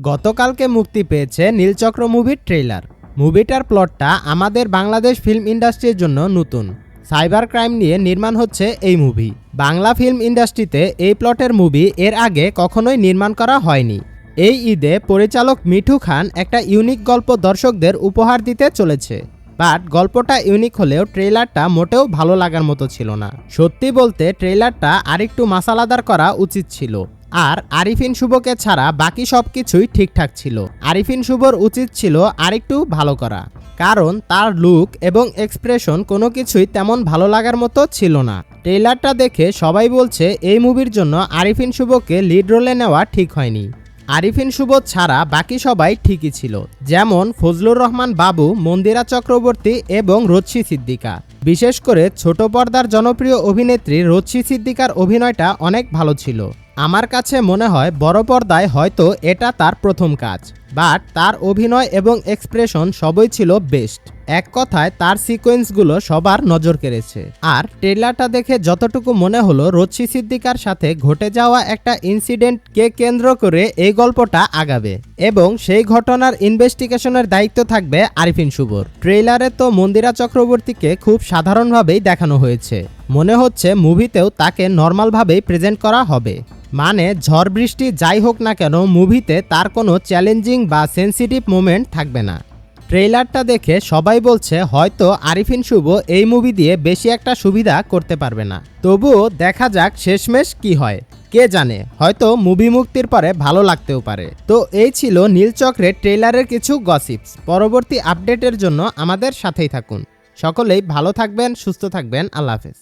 গতকালকে মুক্তি পেয়েছে নীলচক্র মুভির ট্রেলার। মুভিটার প্লটটা আমাদের বাংলাদেশ ফিল্ম ইন্ডাস্ট্রির জন্য নতুন। সাইবার ক্রাইম নিয়ে নির্মাণ হচ্ছে এই মুভি। বাংলা ফিল্ম ইন্ডাস্ট্রিতে এই প্লটের মুভি এর আগে কখনোই নির্মাণ করা হয়নি। এই ঈদে পরিচালক মিঠু খান একটা ইউনিক গল্প দর্শকদের উপহার দিতে চলেছে। বাট গল্পটা ইউনিক হলেও ট্রেলারটা মোটেও ভালো লাগার মতো ছিল না। সত্যি বলতে ট্রেলারটা আরেকটু মাসালাদার করা উচিত ছিল। আর আরিফিন শুভকে ছাড়া বাকি সব কিছুই ঠিকঠাক ছিল। আরিফিন শুভর উচিত ছিল আরেকটু ভালো করা, কারণ তার লুক এবং এক্সপ্রেশন কোনো কিছুই তেমন ভালো লাগার মতো ছিল না। ট্রেলারটা দেখে সবাই বলছে এই মুভির জন্য আরিফিন শুভকে লিড রোলে নেওয়া ঠিক হয়নি। আরিফিন শুভ ছাড়া বাকি সবাই ঠিকই ছিল, যেমন ফজলুর রহমান বাবু, মন্দিরা চক্রবর্তী এবং রচ্ছি সিদ্দিকা। বিশেষ করে ছোট পর্দার জনপ্রিয় অভিনেত্রী রচ্ছি সিদ্দিকার অভিনয়টা অনেক ভালো ছিল। আমার কাছে মনে হয় বড় পর্দায় হয়তো এটা তার প্রথম কাজ, বাট তার অভিনয় এবং এক্সপ্রেশন সবই ছিল বেস্ট। এক কথায় তার সিকোয়েন্সগুলো সবার নজর কেড়েছে। আর ট্রেলারটা দেখে যতটুকু মনে হলো, রচ্ছি সিদ্দিকার সাথে ঘটে যাওয়া একটা ইনসিডেন্টকে কেন্দ্র করে এই গল্পটা আগাবে এবং সেই ঘটনার ইনভেস্টিগেশনের দায়িত্ব থাকবে আরিফিন শুভর। ট্রেলারে তো মন্দিরা চক্রবর্তীকে খুব সাধারণভাবেই দেখানো হয়েছে। মনে হচ্ছে মুভিতেও তাকে নর্মালভাবেই প্রেজেন্ট করা হবে। মানে ঝড় বৃষ্টি যাই হোক না কেন, মুভিতে তার কোনো চ্যালেঞ্জিং বা সেন্সিটিভ মোমেন্ট থাকবে না। ট্রেলারটা দেখে সবাই বলছে হয়তো আরিফিন শুভ এই মুভি দিয়ে বেশি একটা সুবিধা করতে পারবে না। তবুও দেখা যাক শেষমেশ কি হয়। কে জানে, হয়তো মুভি মুক্তির পরে ভালো লাগতেও পারে। তো এই ছিল নীলচক্রের ট্রেলারের কিছু গসিপস। পরবর্তী আপডেটের জন্য আমাদের সাথেই থাকুন। সকলেই ভালো থাকবেন, সুস্থ থাকবেন। আল্লাহ হাফেজ।